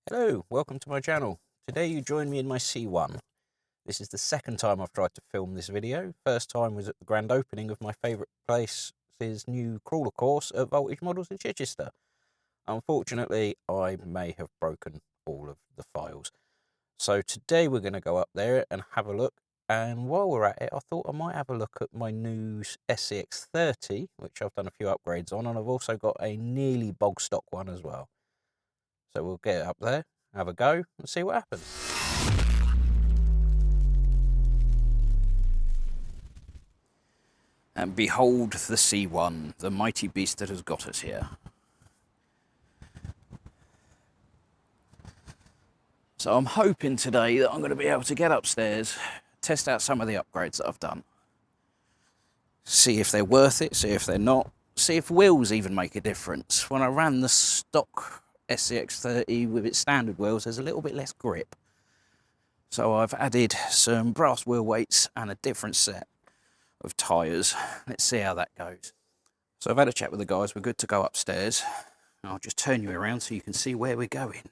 Hello, welcome to my channel. Today you join me in my C1. This is the second time I've tried to film this video. First time was at the grand opening of my favourite place's new crawler course at Voltage Models in Chichester. Unfortunately, I may have broken all of the files. So today we're going to go up there and have a look. And while we're at it, I thought I might have a look at my new SCX30, which I've done a few upgrades on, and I've also got a nearly bog stock one as well. So we'll get up there, have a go, and see what happens. And behold the C1, the mighty beast that has got us here. So I'm hoping today that I'm going to be able to get upstairs, test out some of the upgrades that I've done. See if they're worth it, see if they're not, see if wheels even make a difference. When I ran the stock SCX30 with its standard wheels, there's a little bit less grip. So I've added some brass wheel weights and a different set of tyres. Let's see how that goes. So I've had a chat with the guys, we're good to go upstairs. I'll just turn you around so you can see where we're going.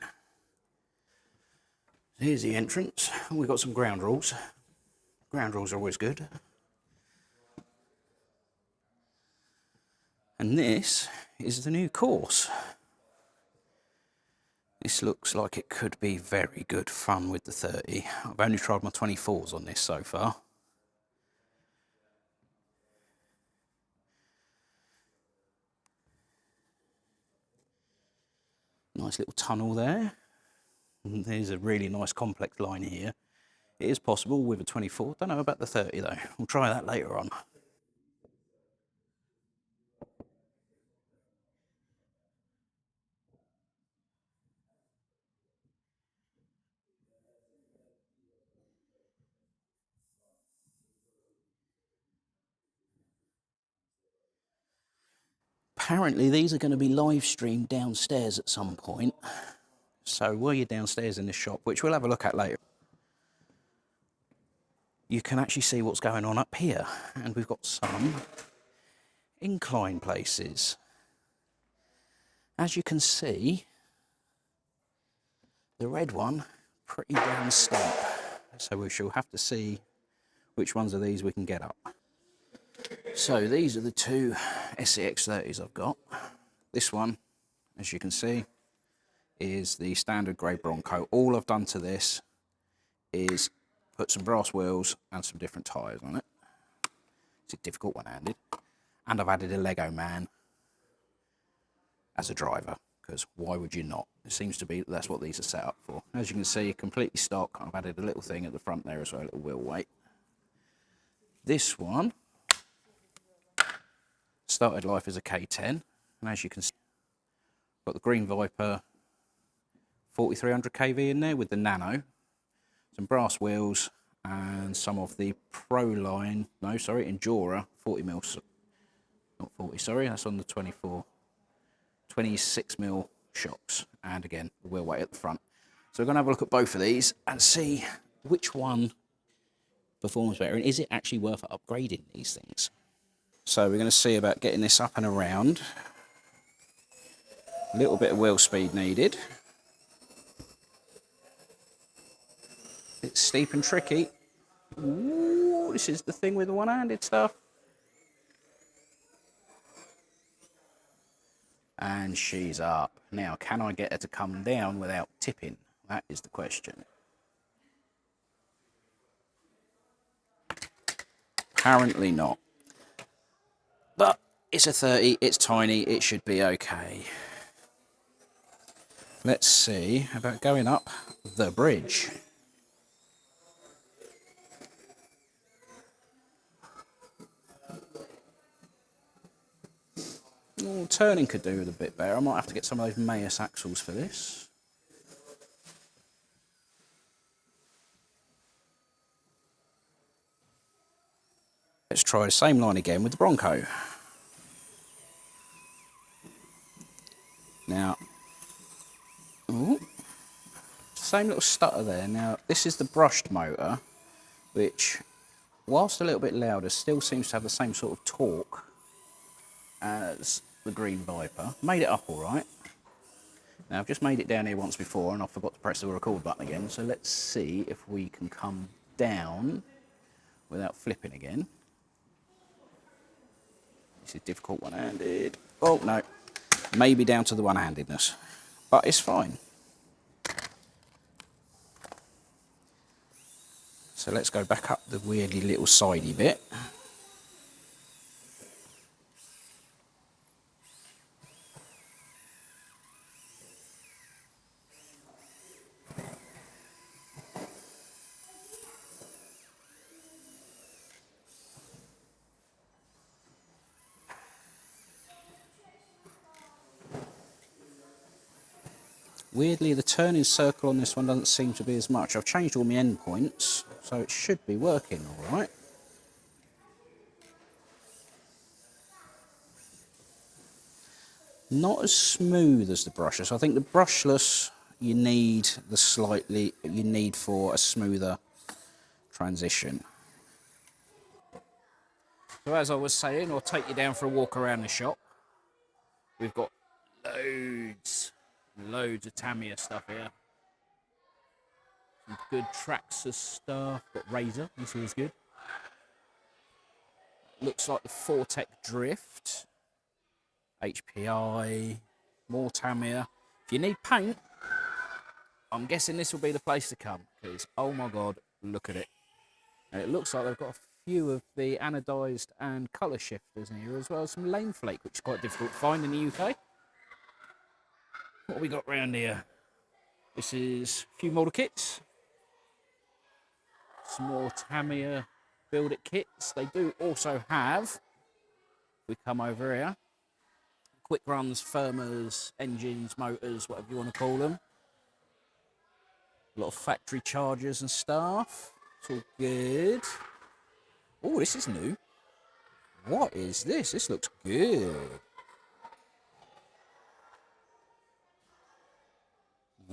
Here's the entrance. We've got some ground rules. Ground rules are always good. And this is the new course. This looks like it could be very good fun with the 30. I've only tried my 24s on this so far. Nice little tunnel there. And there's a really nice complex line here. It is possible with a 24. Don't know about the 30 though. We'll try that later on. Apparently these are going to be live streamed downstairs at some point. So while you're downstairs in the shop, which we'll have a look at later, you can actually see what's going on up here. And we've got some incline places. As you can see, the red one, pretty damn steep. So we shall have to see which ones of these we can get up. So these are the two SCX30s I've got. This one, as you can see, is the standard grey Bronco. All I've done to this is put some brass wheels and some different tyres on it. It's a difficult one-handed. And I've added a Lego man as a driver, because why would you not? It seems to be that's what these are set up for. As you can see, completely stock. I've added a little thing at the front there as well, a little wheel weight. This one started life as a K10, and as you can see, got the Green Viper 4300 kV in there with the Nano, some brass wheels, and some of the Proline, no, sorry, Endura 40mm, not 40, sorry, that's on the 26mm shocks, and again, the wheel weight at the front. So we're going to have a look at both of these and see which one performs better, and is it actually worth upgrading these things. So we're going to see about getting this up and around. A little bit of wheel speed needed. It's steep and tricky. Ooh, this is the thing with the one-handed stuff. And she's up. Now, can I get her to come down without tipping? That is the question. Apparently not. But it's a 30, it's tiny, it should be okay. Let's see about going up the bridge. Oh, turning could do with a bit better. I might have to get some of those Mayus axles for this. Let's try the same line again with the Bronco. Now, ooh, same little stutter there. Now, this is the brushed motor, which, whilst a little bit louder, still seems to have the same sort of torque as the Green Viper. Made it up all right. Now I've just made it down here once before and I forgot to press the record button again, so let's see if we can come down without flipping again. This is difficult one-handed. Oh no, maybe down to the one-handedness, but it's fine. So let's go back up the weirdly little sidey bit. Weirdly, the turning circle on this one doesn't seem to be as much. I've changed all my endpoints, so it should be working all right. Not as smooth as the brushless. I think the brushless you need for a smoother transition. So as I was saying, I'll take you down for a walk around the shop. We've got loads of Tamiya stuff here. Some good Traxxas stuff. Got Razor, this was good. Looks like the Fortec Drift. HPI, more Tamiya. If you need paint, I'm guessing this will be the place to come, because oh my god, look at it. And it looks like they've got a few of the anodised and colour shifters in here, as well as some lane flake, which is quite difficult to find in the UK. What have we got round here? This is a few model kits. Some more Tamiya build it kits. They do also have, if we come over here, quick runs, firmers, engines, motors, whatever you want to call them. A lot of factory chargers and stuff. It's all good. Oh, this is new. What is this? This looks good.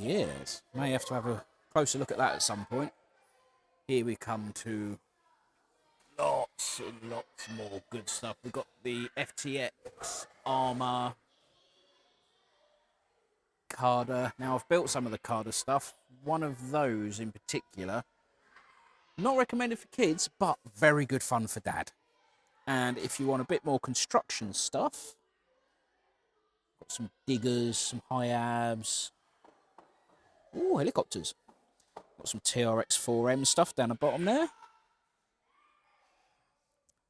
Yes, may have to have a closer look at that at some point. Here we come to lots and lots more good stuff. We've got the FTX Armour Carder. Now I've built some of the Carder stuff. One of those in particular, not recommended for kids, but very good fun for dad. And if you want a bit more construction stuff, got some diggers, some high abs. Oh, helicopters. Got some TRX4M stuff down the bottom there.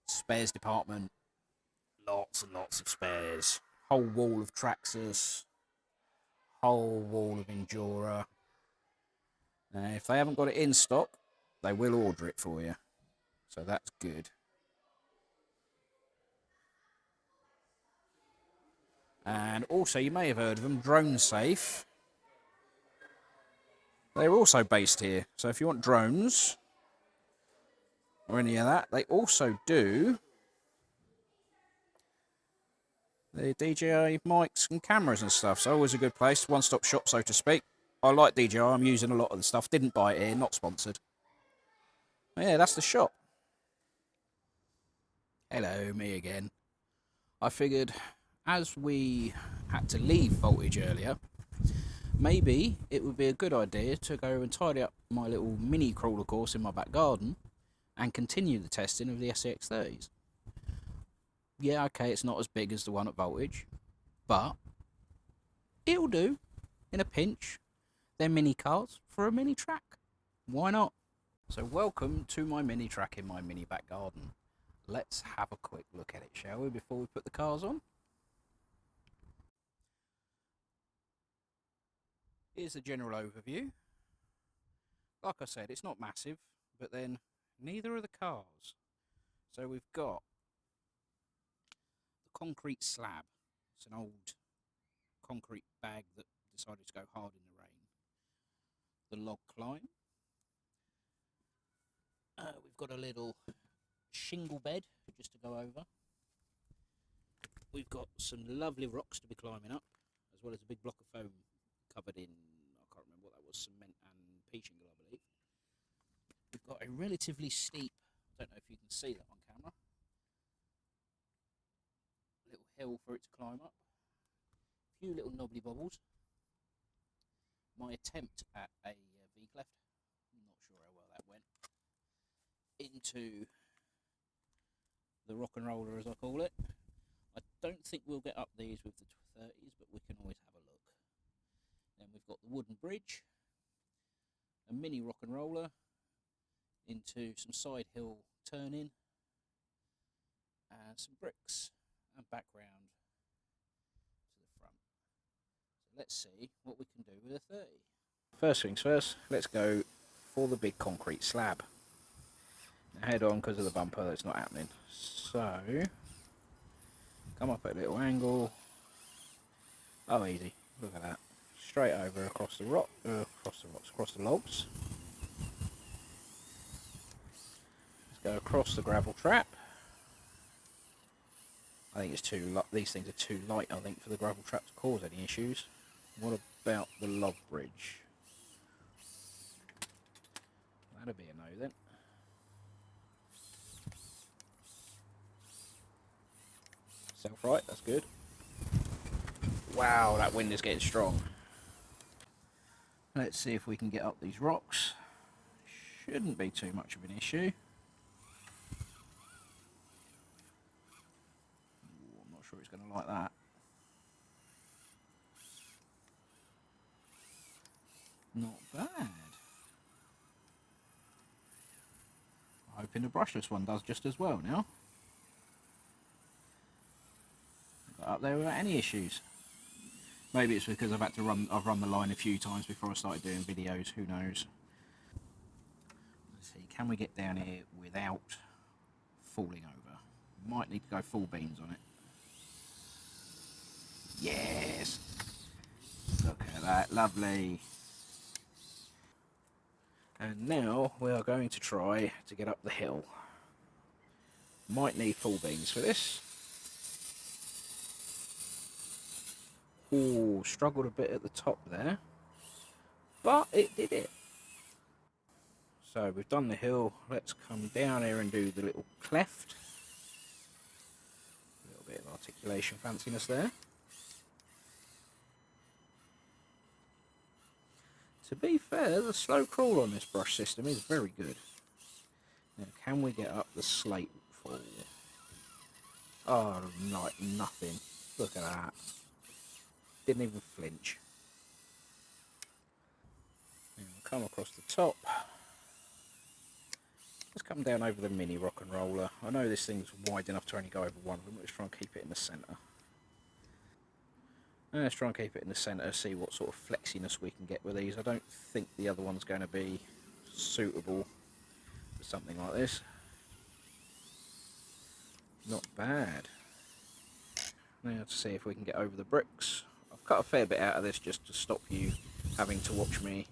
Spares department. Lots and lots of spares. Whole wall of Traxxas. Whole wall of Endura. Now, if they haven't got it in stock, they will order it for you. So that's good. And also, you may have heard of them, Drone Safe. They're also based here. So if you want drones or any of that, they also do the DJI mics and cameras and stuff. So always a good place, one-stop shop, so to speak. I like DJI. I'm using a lot of the stuff. Didn't buy it here, not sponsored. But yeah, that's the shop. Hello, me again. I figured as we had to leave Voltage earlier, maybe it would be a good idea to go and tidy up my little mini crawler course in my back garden and continue the testing of the SCX30s. Yeah, okay, it's not as big as the one at Voltage, but it'll do in a pinch. They're mini cars for a mini track. Why not? So welcome to my mini track in my mini back garden. Let's have a quick look at it, shall we, before we put the cars on? Here's a general overview. Like I said, it's not massive, but then neither are the cars. So we've got the concrete slab. It's an old concrete bag that decided to go hard in the rain. The log climb. We've got a little shingle bed just to go over. We've got some lovely rocks to be climbing up, as well as a big block of foam covered in, I can't remember what that was, cement and pea shingle, I believe. We've got a relatively steep, I don't know if you can see that on camera, little hill for it to climb up. A few little knobbly bobbles. my attempt at a V-cleft. I'm not sure how well that went. Into the rock and roller, as I call it. I don't think we'll get up these with the 30s, but we can always have a look. Then we've got the wooden bridge, a mini rock and roller into some side hill turning, and some bricks, and back round to the front. So let's see what we can do with a 30. First things first, let's go for the big concrete slab. Now head on, because of the bumper, that's not happening. So, come up at a little angle. Oh, easy. Look at that. Straight over across the rock, across the logs. Let's go across the gravel trap. I think it's too. These things are too light, I think, for the gravel trap to cause any issues. What about the log bridge? That'll be a no then. Self right, that's good. Wow, that wind is getting strong. Let's see if we can get up these rocks. Shouldn't be too much of an issue. Ooh, I'm not sure it's going to like that. Not bad. I'm hoping the brushless one does just as well now. Got up there without any issues. Maybe it's because I've run the line a few times before I started doing videos, who knows. Let's see, can we get down here without falling over? Might need to go full beans on it. Yes! Look at that, lovely. And now we are going to try to get up the hill. Might need full beans for this. Ooh, struggled a bit at the top there, but it did it. So we've done the hill, let's come down here and do the little cleft. A little bit of articulation fanciness there. To be fair, the slow crawl on this brush system is very good. Now, can we get up the slate fall? Oh, like nothing. Look at that. Didn't even flinch. And we'll come across the top. Let's come down over the mini rock and roller. I know this thing's wide enough to only go over one of them. Let's try and keep it in the centre. And let's try and keep it in the centre, see what sort of flexiness we can get with these. I don't think the other one's going to be suitable for something like this. Not bad. Now to see if we can get over the bricks. I've cut a fair bit out of this just to stop you having to watch me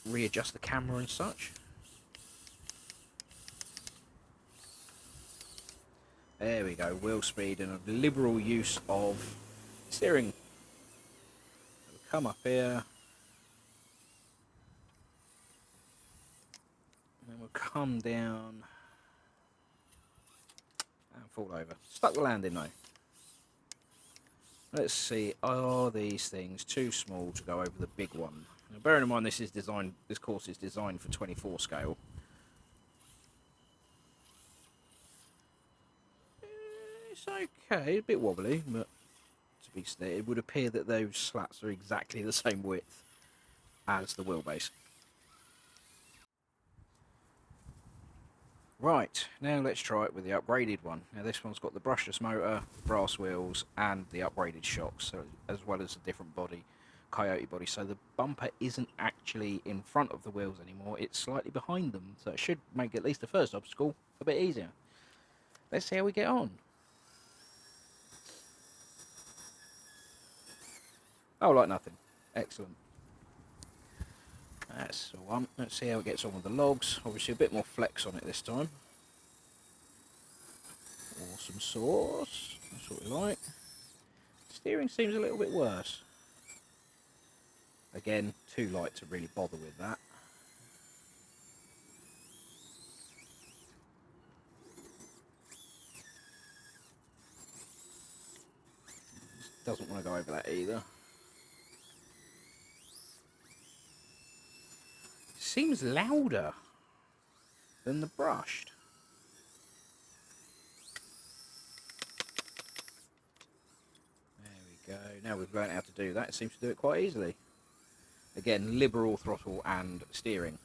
readjust the camera and such. There we go, wheel speed and a liberal use of steering. We'll come up here. And then we'll come down and fall over. Stuck the landing though. Let's see, are these things too small to go over the big one? Now, bearing in mind this course is designed for 24 scale. It's okay, a bit wobbly, but to be fair, it would appear that those slats are exactly the same width as the wheelbase. Right, now let's try it with the upgraded one. Now this one's got the brushless motor, brass wheels, and the upgraded shocks, so as well as a different body, Coyote body. So the bumper isn't actually in front of the wheels anymore, it's slightly behind them, so it should make at least the first obstacle a bit easier. Let's see how we get on. Oh, like nothing. Excellent. That's the one. Let's see how it gets on with the logs. Obviously a bit more flex on it this time. Awesome sauce. That's what we like. Steering seems a little bit worse. Again, too light to really bother with that. Doesn't want to go over that either. seems louder than the brushed. There we go. Now we've learned how to do that. It seems to do it quite easily. Again, liberal throttle and steering.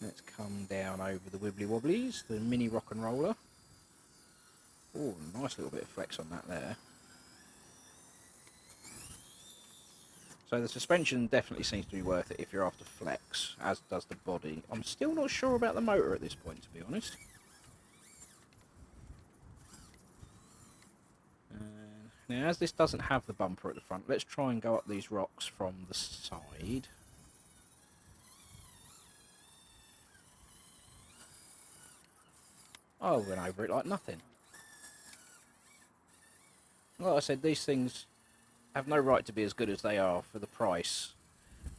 Let's come down over the wibbly wobblies, the mini rock and roller. Oh, nice little bit of flex on that there. So the suspension definitely seems to be worth it if you're after flex, as does the body. I'm still not sure about the motor at this point, to be honest. Now, as this doesn't have the bumper at the front, let's try and go up these rocks from the side. Oh, went over it like nothing. Like I said, these things have no right to be as good as they are for the price.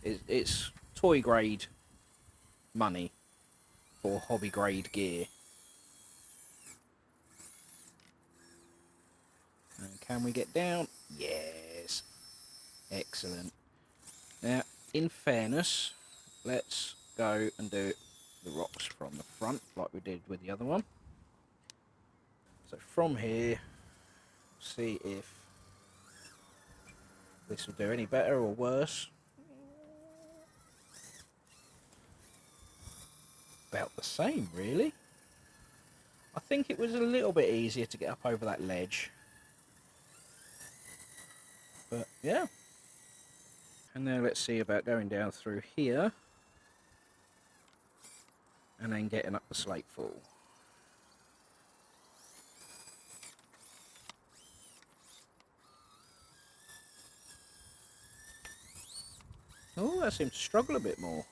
It's toy grade money for hobby grade gear. And can we get down? Yes. Excellent. Now, in fairness, let's go and do the rocks from the front like we did with the other one. So from here, see if this will do any better or worse. About the same, really. I think it was a little bit easier to get up over that ledge. But yeah. And now let's see about going down through here and then getting up the slate fall. Oh, that seems to struggle a bit more.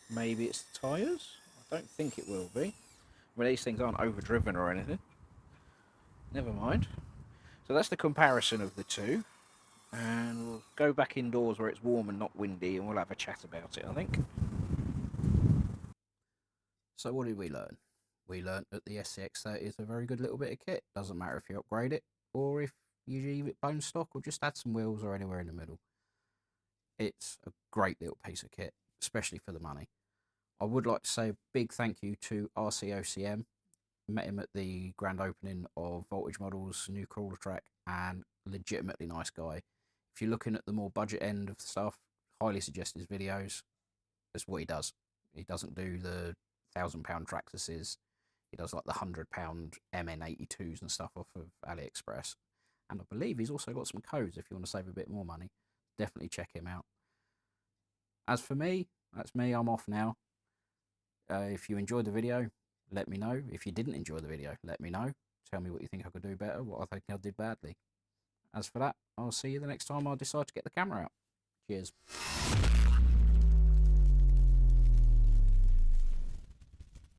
Maybe it's the tyres? I don't think it will be. I mean, these things aren't overdriven or anything. Never mind. So that's the comparison of the two. And we'll go back indoors where it's warm and not windy and we'll have a chat about it, I think. So what did we learn? We learned that the SCX30 is a very good little bit of kit. Doesn't matter if you upgrade it or if you leave it bone stock or just add some wheels or anywhere in the middle. It's a great little piece of kit, especially for the money. I would like to say a big thank you to RCOCM. Met him at the grand opening of Voltage Models' new crawler track, and legitimately nice guy. If you're looking at the more budget end of the stuff, highly suggest his videos. That's what he does. He doesn't do the £1,000 Traxxas's. He does like the £100 MN82s and stuff off of AliExpress. And I believe he's also got some codes if you want to save a bit more money. Definitely check him out. As for me, that's me. I'm off now. If you enjoyed the video, let me know. If you didn't enjoy the video, let me know. Tell me what you think I could do better, what I think I did badly. As for that, I'll see you the next time I decide to get the camera out. Cheers.